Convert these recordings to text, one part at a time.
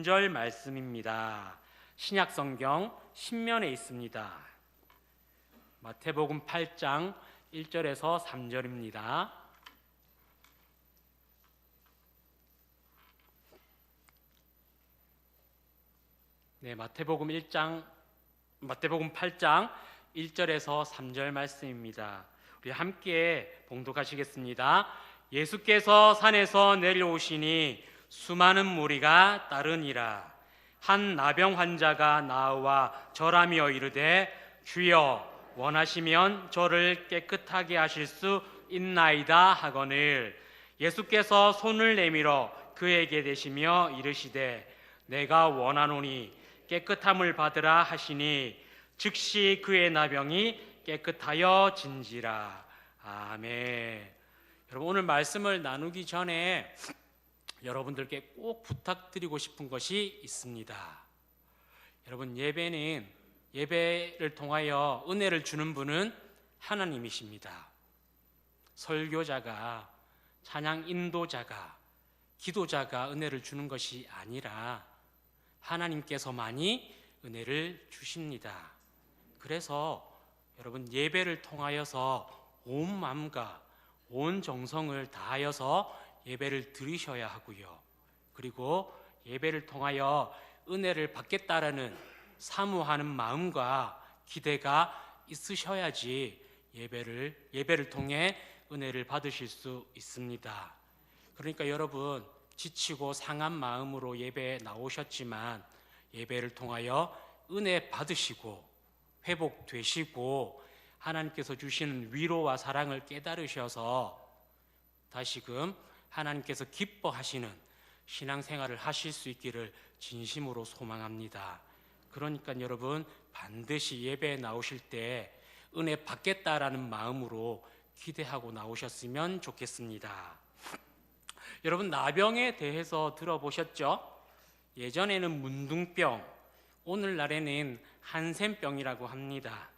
절 말씀입니다. 신약 성경 신면에 있습니다. 마태복음 8장 1절에서 3절입니다. 마태복음 8장 1절에서 3절 말씀입니다. 우리 함께 봉독하시겠습니다. 예수께서 산에서 내려오시니 수많은 무리가 따르니라. 한 나병 환자가 나와 절하며 이르되 주여 원하시면 저를 깨끗하게 하실 수 있나이다 하거늘 예수께서 손을 내밀어 그에게 대시며 이르시되 내가 원하노니 깨끗함을 받으라 하시니 즉시 그의 나병이 깨끗하여 진지라. 아멘. 여러분, 오늘 말씀을 나누기 전에 여러분들께 꼭 부탁드리고 싶은 것이 있습니다. 여러분, 예배를 통하여 은혜를 주는 분은 하나님이십니다. 설교자가, 찬양 인도자가, 기도자가 은혜를 주는 것이 아니라 하나님께서만이 은혜를 주십니다. 그래서 여러분, 예배를 통하여서 온 마음과 온 정성을 다하여서 예배를 드리셔야 하고요. 그리고 예배를 통하여 은혜를 받겠다라는 사모하는 마음과 기대가 있으셔야지 예배를 통해 은혜를 받으실 수 있습니다. 그러니까 여러분, 지치고 상한 마음으로 예배에 나오셨지만 예배를 통하여 은혜 받으시고 회복되시고 하나님께서 주시는 위로와 사랑을 깨달으셔서 다시금 하나님께서 기뻐하시는 신앙생활을 하실 수 있기를 진심으로 소망합니다. 그러니까 여러분, 반드시 예배에 나오실 때 은혜 받겠다라는 마음으로 기대하고 나오셨으면 좋겠습니다. 여러분, 나병에 대해서 들어보셨죠? 예전에는 문둥병, 오늘날에는 한센병이라고 합니다.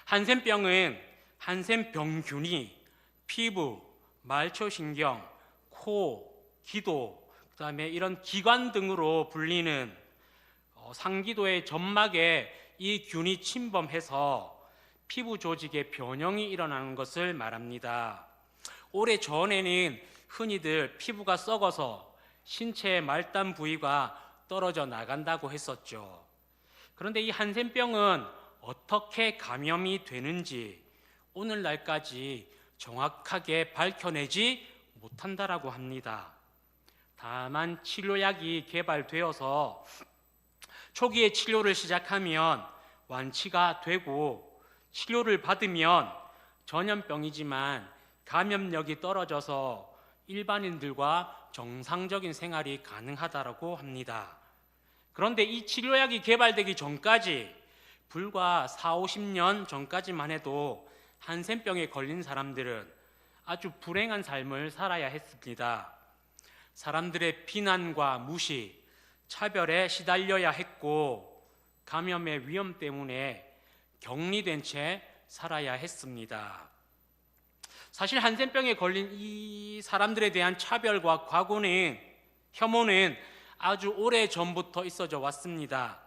한센병은 한센병균이 피부, 말초신경, 코, 기도, 그 다음에 이런 기관 등으로 불리는 상기도의 점막에 이 균이 침범해서 피부 조직에 변형이 일어나는 것을 말합니다. 오래전에는 흔히들 피부가 썩어서 신체의 말단 부위가 떨어져 나간다고 했었죠. 그런데 이 한센병은 어떻게 감염이 되는지 오늘날까지 정확하게 밝혀내지 못한다라고 합니다. 다만 치료약이 개발되어서 초기에 치료를 시작하면 완치가 되고 치료를 받으면 전염병이지만 감염력이 떨어져서 일반인들과 정상적인 생활이 가능하다고 합니다. 그런데 이 치료약이 개발되기 전까지 불과 40-50년 전까지만 해도 한센병에 걸린 사람들은 아주 불행한 삶을 살아야 했습니다. 사람들의 비난과 무시, 차별에 시달려야 했고 감염의 위험 때문에 격리된 채 살아야 했습니다. 사실 한센병에 걸린 이 사람들에 대한 차별과 혐오는 아주 오래 전부터 있어져 왔습니다.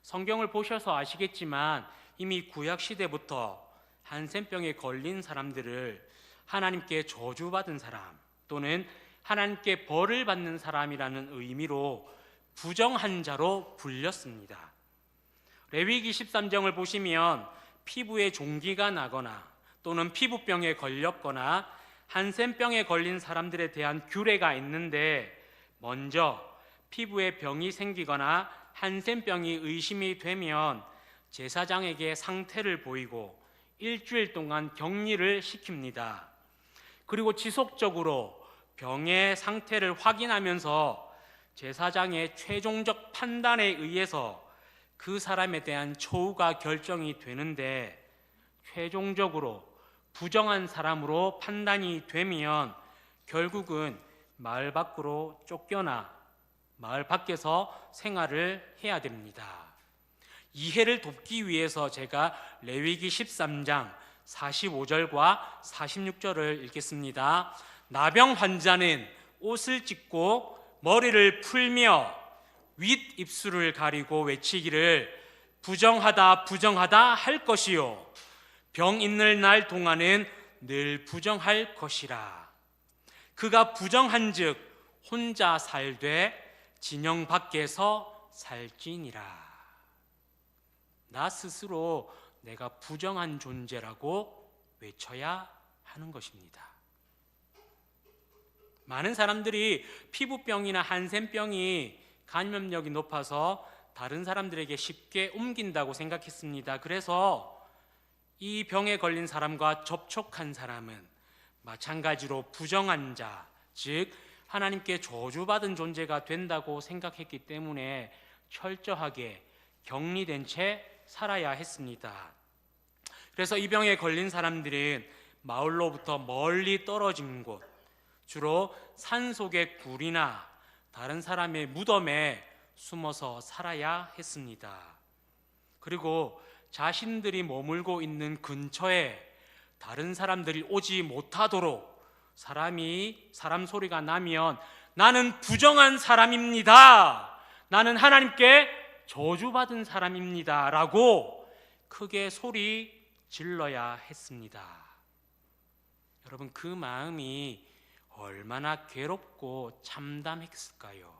성경을 보셔서 아시겠지만 이미 구약 시대부터 한센병에 걸린 사람들을 하나님께 저주받은 사람 또는 하나님께 벌을 받는 사람이라는 의미로 부정한 자로 불렸습니다. 레위기 13장을 보시면 피부에 종기가 나거나 또는 피부병에 걸렸거나 한센병에 걸린 사람들에 대한 규례가 있는데, 먼저 피부에 병이 생기거나 한센병이 의심이 되면 제사장에게 상태를 보이고 일주일 동안 격리를 시킵니다. 그리고 지속적으로 병의 상태를 확인하면서 제사장의 최종적 판단에 의해서 그 사람에 대한 처우가 결정이 되는데, 최종적으로 부정한 사람으로 판단이 되면 결국은 마을 밖으로 쫓겨나 마을 밖에서 생활을 해야 됩니다. 이해를 돕기 위해서 제가 레위기 13장 45절과 46절을 읽겠습니다. 나병 환자는 옷을 찢고 머리를 풀며 윗 입술을 가리고 외치기를 부정하다 부정하다 할 것이요 병 있는 날 동안은 늘 부정할 것이라. 그가 부정한즉 혼자 살되 진영 밖에서 살지니라. 나 스스로 내가 부정한 존재라고 외쳐야 하는 것입니다. 많은 사람들이 피부병이나 한센병이 감염력이 높아서 다른 사람들에게 쉽게 옮긴다고 생각했습니다. 그래서 이 병에 걸린 사람과 접촉한 사람은 마찬가지로 부정한 자, 즉 하나님께 저주받은 존재가 된다고 생각했기 때문에 철저하게 격리된 채 살아야 했습니다. 그래서 이 병에 걸린 사람들은 마을로부터 멀리 떨어진 곳, 주로 산속의 굴이나 다른 사람의 무덤에 숨어서 살아야 했습니다. 그리고 자신들이 머물고 있는 근처에 다른 사람들이 오지 못하도록 사람 소리가 나면 나는 부정한 사람입니다, 나는 하나님께 저주받은 사람입니다 라고 크게 소리 질러야 했습니다. 여러분, 그 마음이 얼마나 괴롭고 참담했을까요?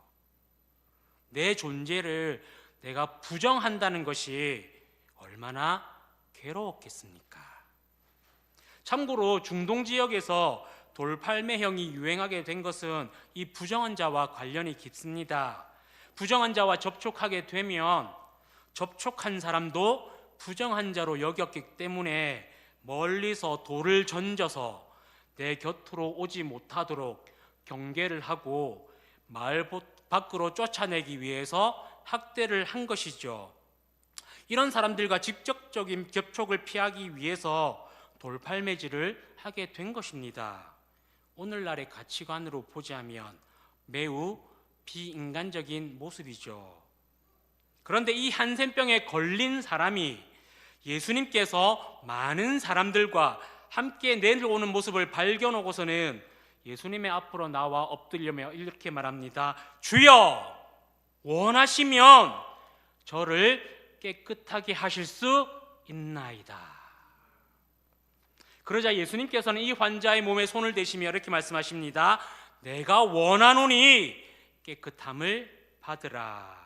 내 존재를 내가 부정한다는 것이 얼마나 괴로웠겠습니까? 참고로 중동 지역에서 돌팔매형이 유행하게 된 것은 이 부정한 자와 관련이 깊습니다. 부정한 자와 접촉하게 되면 접촉한 사람도 부정한 자로 여겼기 때문에 멀리서 돌을 던져서 내 곁으로 오지 못하도록 경계를 하고 마을 밖으로 쫓아내기 위해서 학대를 한 것이죠. 이런 사람들과 직접적인 접촉을 피하기 위해서 돌팔매질을 하게 된 것입니다. 오늘날의 가치관으로 보자면 매우 비인간적인 모습이죠. 그런데 이 한센병에 걸린 사람이 예수님께서 많은 사람들과 함께 내려오는 모습을 발견하고서는 예수님의 앞으로 나와 엎드리며 이렇게 말합니다. 주여, 원하시면 저를 깨끗하게 하실 수 있나이다. 그러자 예수님께서는 이 환자의 몸에 손을 대시며 이렇게 말씀하십니다. 내가 원하노니 깨끗함을 받으라.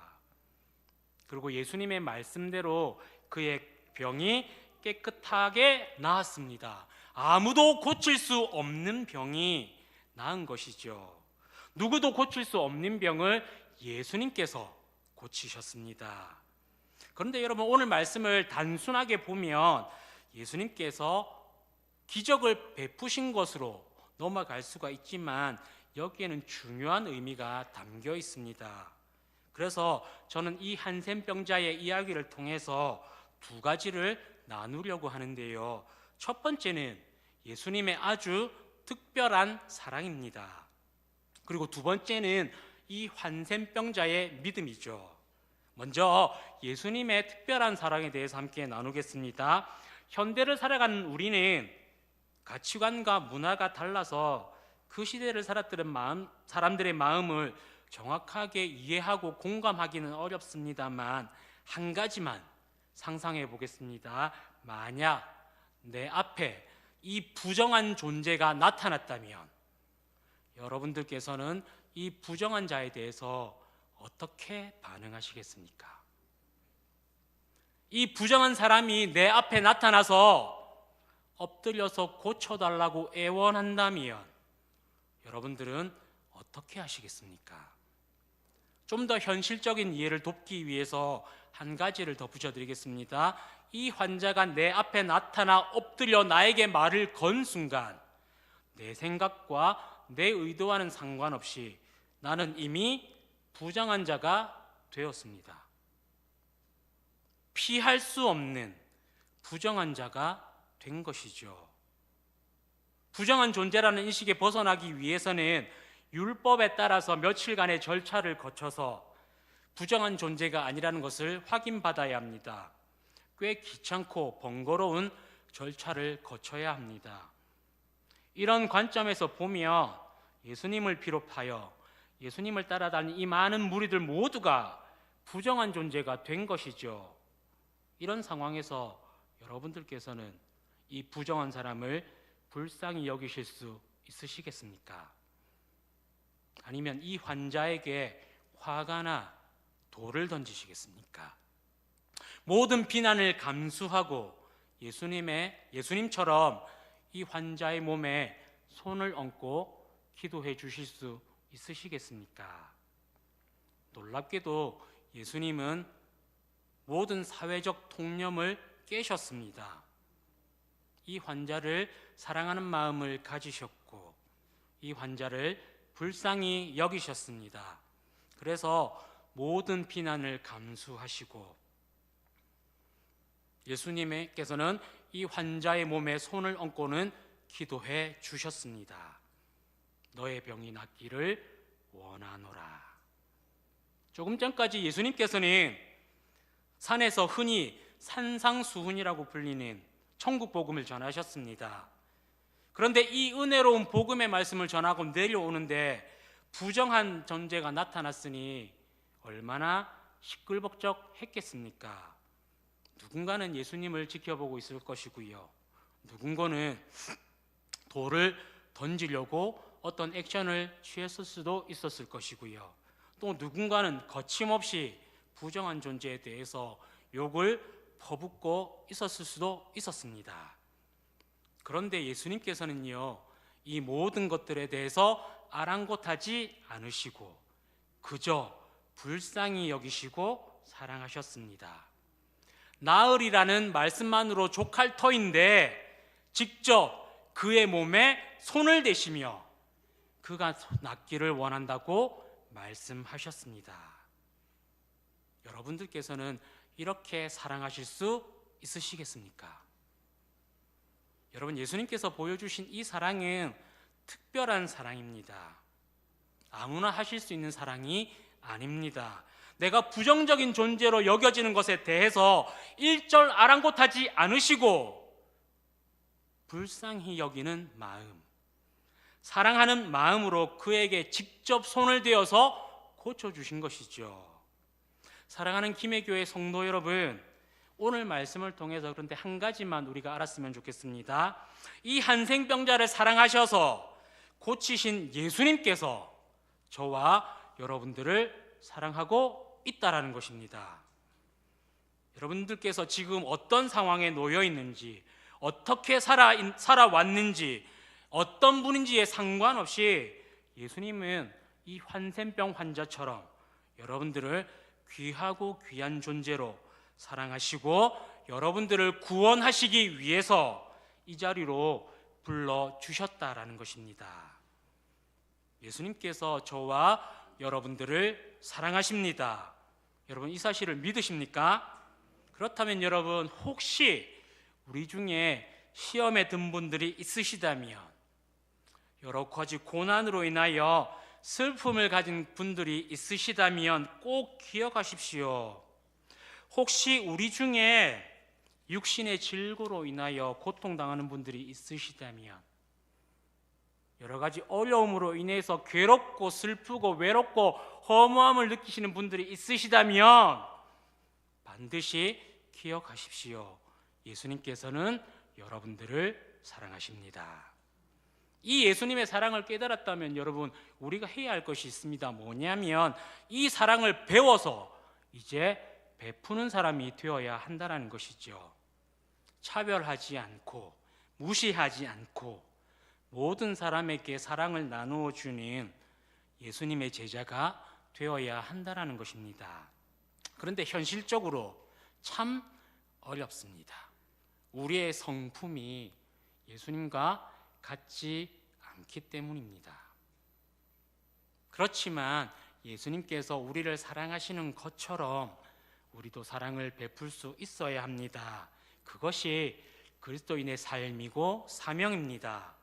그리고 예수님의 말씀대로 그의 병이 깨끗하게 나았습니다. 아무도 고칠 수 없는 병이 나은 것이죠. 누구도 고칠 수 없는 병을 예수님께서 고치셨습니다. 그런데 여러분, 오늘 말씀을 단순하게 보면 예수님께서 기적을 베푸신 것으로 넘어갈 수가 있지만 여기에는 중요한 의미가 담겨 있습니다. 그래서 저는 이 한센병자의 이야기를 통해서 두 가지를 나누려고 하는데요. 첫 번째는 예수님의 아주 특별한 사랑입니다. 그리고 두 번째는 이 한센병자의 믿음이죠. 먼저 예수님의 특별한 사랑에 대해서 함께 나누겠습니다. 현대를 살아가는 우리는 가치관과 문화가 달라서 그 시대를 살았던 사람들의 마음을 정확하게 이해하고 공감하기는 어렵습니다만 한 가지만 상상해 보겠습니다. 만약 내 앞에 이 부정한 존재가 나타났다면 여러분들께서는 이 부정한 자에 대해서 어떻게 반응하시겠습니까? 이 부정한 사람이 내 앞에 나타나서 엎드려서 고쳐달라고 애원한다면 여러분들은 어떻게 하시겠습니까? 좀 더 현실적인 이해를 돕기 위해서 한 가지를 더 붙여드리겠습니다. 이 환자가 내 앞에 나타나 엎드려 나에게 말을 건 순간 내 생각과 내 의도와는 상관없이 나는 이미 부정한 자가 되었습니다. 피할 수 없는 부정한 자가 된 것이죠. 부정한 존재라는 인식에 벗어나기 위해서는 율법에 따라서 며칠간의 절차를 거쳐서 부정한 존재가 아니라는 것을 확인받아야 합니다. 꽤 귀찮고 번거로운 절차를 거쳐야 합니다. 이런 관점에서 보면 예수님을 비롯하여 예수님을 따라다니는 이 많은 무리들 모두가 부정한 존재가 된 것이죠. 이런 상황에서 여러분들께서는 이 부정한 사람을 불쌍히 여기실 수 있으시겠습니까? 아니면 이 환자에게 화가나 돌을 던지시겠습니까? 모든 비난을 감수하고 예수님처럼 이 환자의 몸에 손을 얹고 기도해 주실 수 있으시겠습니까? 놀랍게도 예수님은 모든 사회적 통념을 깨셨습니다. 이 환자를 사랑하는 마음을 가지셨고 이 환자를 불쌍히 여기셨습니다. 그래서 모든 비난을 감수하시고 예수님께서는 이 환자의 몸에 손을 얹고는 기도해 주셨습니다. 너의 병이 낫기를 원하노라. 조금 전까지 예수님께서는 산에서 흔히 산상수훈이라고 불리는 천국 복음을 전하셨습니다. 그런데 이 은혜로운 복음의 말씀을 전하고 내려오는데 부정한 존재가 나타났으니 얼마나 시끌벅적했겠습니까? 누군가는 예수님을 지켜보고 있을 것이고요, 누군가는 돌을 던지려고 어떤 액션을 취했을 수도 있었을 것이고요, 또 누군가는 거침없이 부정한 존재에 대해서 욕을 퍼붓고 있었을 수도 있었습니다. 그런데 예수님께서는요, 이 모든 것들에 대해서 아랑곳하지 않으시고 그저 불쌍히 여기시고 사랑하셨습니다. 나으리라는 말씀만으로 족할 터인데 직접 그의 몸에 손을 대시며 그가 낫기를 원한다고 말씀하셨습니다. 여러분들께서는 이렇게 사랑하실 수 있으시겠습니까? 여러분, 예수님께서 보여주신 이 사랑은 특별한 사랑입니다. 아무나 하실 수 있는 사랑이 아닙니다. 내가 부정적인 존재로 여겨지는 것에 대해서 일절 아랑곳하지 않으시고 불쌍히 여기는 마음, 사랑하는 마음으로 그에게 직접 손을 대어서 고쳐주신 것이죠. 사랑하는 김해교회 성도 여러분, 오늘 말씀을 통해서 그런데 한 가지만 우리가 알았으면 좋겠습니다. 이 한생병자를 사랑하셔서 고치신 예수님께서 저와 여러분들을 사랑하고 있다라는 것입니다. 여러분들께서 지금 어떤 상황에 놓여 있는지, 어떻게 살아왔는지, 어떤 분인지에 상관없이 예수님은 이 한센병 환자처럼 여러분들을 귀하고 귀한 존재로 사랑하시고 여러분들을 구원하시기 위해서 이 자리로 불러주셨다라는 것입니다. 예수님께서 저와 여러분들을 사랑하십니다. 여러분, 이 사실을 믿으십니까? 그렇다면 여러분, 혹시 우리 중에 시험에 든 분들이 있으시다면, 여러 가지 고난으로 인하여 슬픔을 가진 분들이 있으시다면 꼭 기억하십시오. 혹시 우리 중에 육신의 질고로 인하여 고통당하는 분들이 있으시다면, 여러 가지 어려움으로 인해서 괴롭고 슬프고 외롭고 허무함을 느끼시는 분들이 있으시다면 반드시 기억하십시오. 예수님께서는 여러분들을 사랑하십니다. 이 예수님의 사랑을 깨달았다면 여러분, 우리가 해야 할 것이 있습니다. 뭐냐면 이 사랑을 배워서 이제 베푸는 사람이 되어야 한다는 것이죠. 차별하지 않고 무시하지 않고 모든 사람에게 사랑을 나누어 주는 예수님의 제자가 되어야 한다는 것입니다. 그런데 현실적으로 참 어렵습니다. 우리의 성품이 예수님과 같지 않기 때문입니다. 그렇지만 예수님께서 우리를 사랑하시는 것처럼 우리도 사랑을 베풀 수 있어야 합니다. 그것이 그리스도인의 삶이고 사명입니다.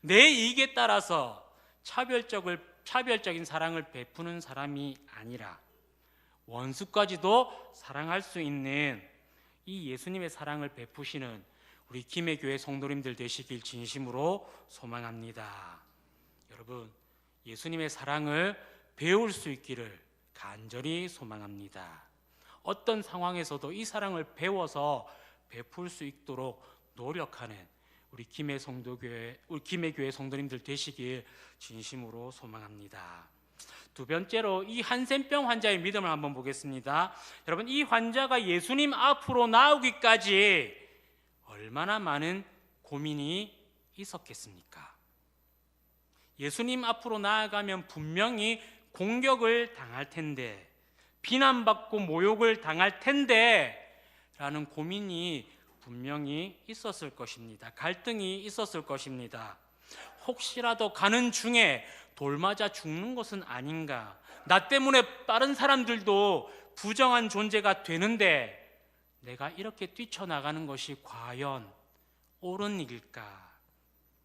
내 이익에 따라서 차별적인 사랑을 베푸는 사람이 아니라 원수까지도 사랑할 수 있는 이 예수님의 사랑을 베푸시는 우리 김해교회 성도님들 되시길 진심으로 소망합니다. 여러분, 예수님의 사랑을 배울 수 있기를 간절히 소망합니다. 어떤 상황에서도 이 사랑을 배워서 베풀 수 있도록 노력하는 우리 김해 교회 성도님들 되시길 진심으로 소망합니다. 두 번째로 이 한센병 환자의 믿음을 한번 보겠습니다. 여러분, 이 환자가 예수님 앞으로 나오기까지 얼마나 많은 고민이 있었겠습니까? 예수님 앞으로 나아가면 분명히 공격을 당할 텐데, 비난받고 모욕을 당할 텐데 라는 고민이 분명히 있었을 것입니다. 갈등이 있었을 것입니다. 혹시라도 가는 중에 돌 맞아 죽는 것은 아닌가, 나 때문에 다른 사람들도 부정한 존재가 되는데 내가 이렇게 뛰쳐나가는 것이 과연 옳은 일일까?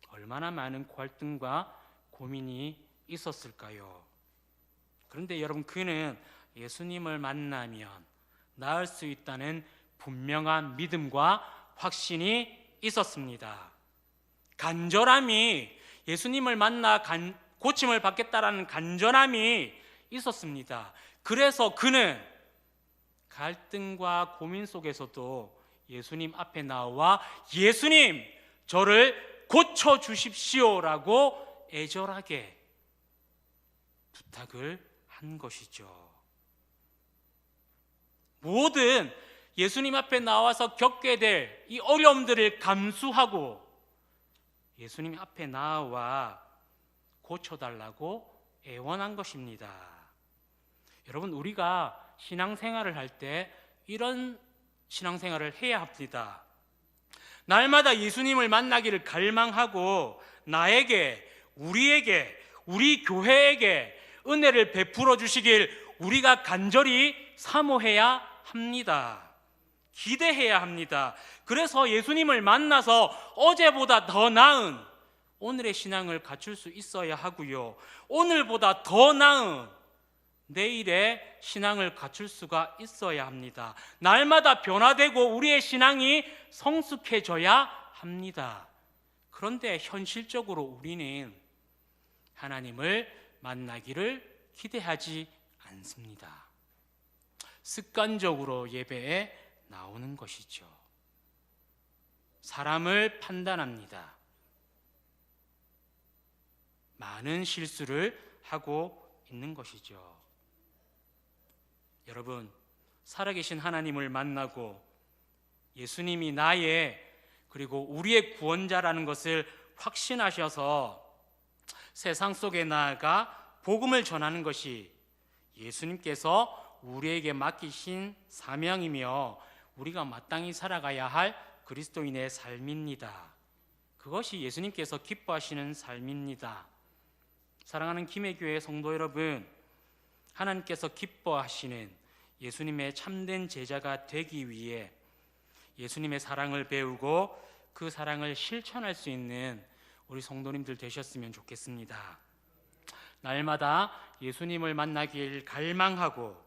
얼마나 많은 갈등과 고민이 있었을까요? 그런데 여러분, 그는 예수님을 만나면 나을 수 있다는 분명한 믿음과 확신이 있었습니다. 간절함이, 예수님을 만나 고침을 받겠다라는 간절함이 있었습니다. 그래서 그는 갈등과 고민 속에서도 예수님 앞에 나와 예수님, 저를 고쳐주십시오라고 애절하게 부탁을 한 것이죠. 모든 예수님 앞에 나와서 겪게 될 이 어려움들을 감수하고 예수님 앞에 나와 고쳐달라고 애원한 것입니다. 여러분, 우리가 신앙생활을 할 때 이런 신앙생활을 해야 합니다. 날마다 예수님을 만나기를 갈망하고 나에게, 우리에게, 우리 교회에게 은혜를 베풀어 주시길 우리가 간절히 사모해야 합니다. 기대해야 합니다. 그래서 예수님을 만나서 어제보다 더 나은 오늘의 신앙을 갖출 수 있어야 하고요, 오늘보다 더 나은 내일의 신앙을 갖출 수가 있어야 합니다. 날마다 변화되고 우리의 신앙이 성숙해져야 합니다. 그런데 현실적으로 우리는 하나님을 만나기를 기대하지 않습니다. 습관적으로 예배에 나오는 것이죠. 사람을 판단합니다. 많은 실수를 하고 있는 것이죠. 여러분, 살아계신 하나님을 만나고 예수님이 나의, 그리고 우리의 구원자라는 것을 확신하셔서 세상 속에 나아가 복음을 전하는 것이 예수님께서 우리에게 맡기신 사명이며 우리가 마땅히 살아가야 할 그리스도인의 삶입니다. 그것이 예수님께서 기뻐하시는 삶입니다. 사랑하는 김해교회 성도 여러분, 하나님께서 기뻐하시는 예수님의 참된 제자가 되기 위해 예수님의 사랑을 배우고 그 사랑을 실천할 수 있는 우리 성도님들 되셨으면 좋겠습니다. 날마다 예수님을 만나길 갈망하고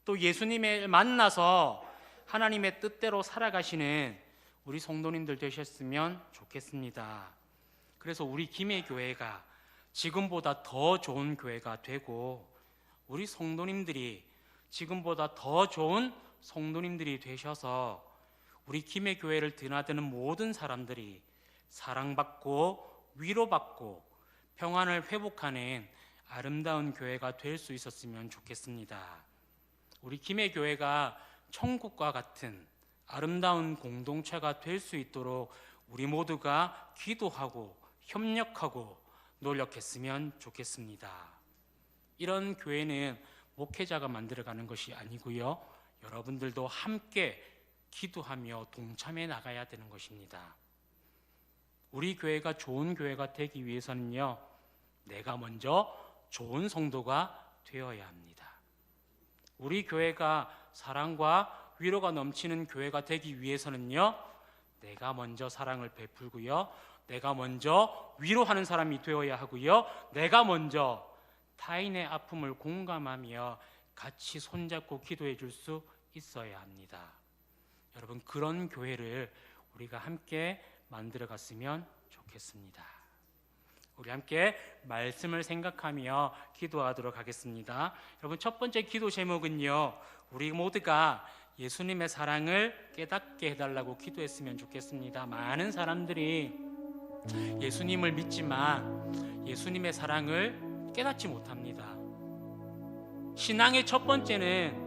또 예수님을 만나서 하나님의 뜻대로 살아가시는 우리 성도님들 되셨으면 좋겠습니다. 그래서 우리 김해교회가 지금보다 더 좋은 교회가 되고 우리 성도님들이 지금보다 더 좋은 성도님들이 되셔서 우리 김해교회를 드나드는 모든 사람들이 사랑받고 위로받고 평안을 회복하는 아름다운 교회가 될 수 있었으면 좋겠습니다. 우리 김해교회가 천국과 같은 아름다운 공동체가 될 수 있도록 우리 모두가 기도하고 협력하고 노력했으면 좋겠습니다. 이런 교회는 목회자가 만들어가는 것이 아니고요, 여러분들도 함께 기도하며 동참해 나가야 되는 것입니다. 우리 교회가 좋은 교회가 되기 위해서는요, 내가 먼저 좋은 성도가 되어야 합니다. 우리 교회가 사랑과 위로가 넘치는 교회가 되기 위해서는요, 내가 먼저 사랑을 베풀고요, 내가 먼저 위로하는 사람이 되어야 하고요, 내가 먼저 타인의 아픔을 공감하며 같이 손잡고 기도해 줄 수 있어야 합니다. 여러분, 그런 교회를 우리가 함께 만들어 갔으면 좋겠습니다. 우리 함께 말씀을 생각하며 기도하도록 하겠습니다. 여러분, 첫 번째 기도 제목은요, 우리 모두가 예수님의 사랑을 깨닫게 해달라고 기도했으면 좋겠습니다. 많은 사람들이 예수님을 믿지만 예수님의 사랑을 깨닫지 못합니다. 신앙의 첫 번째는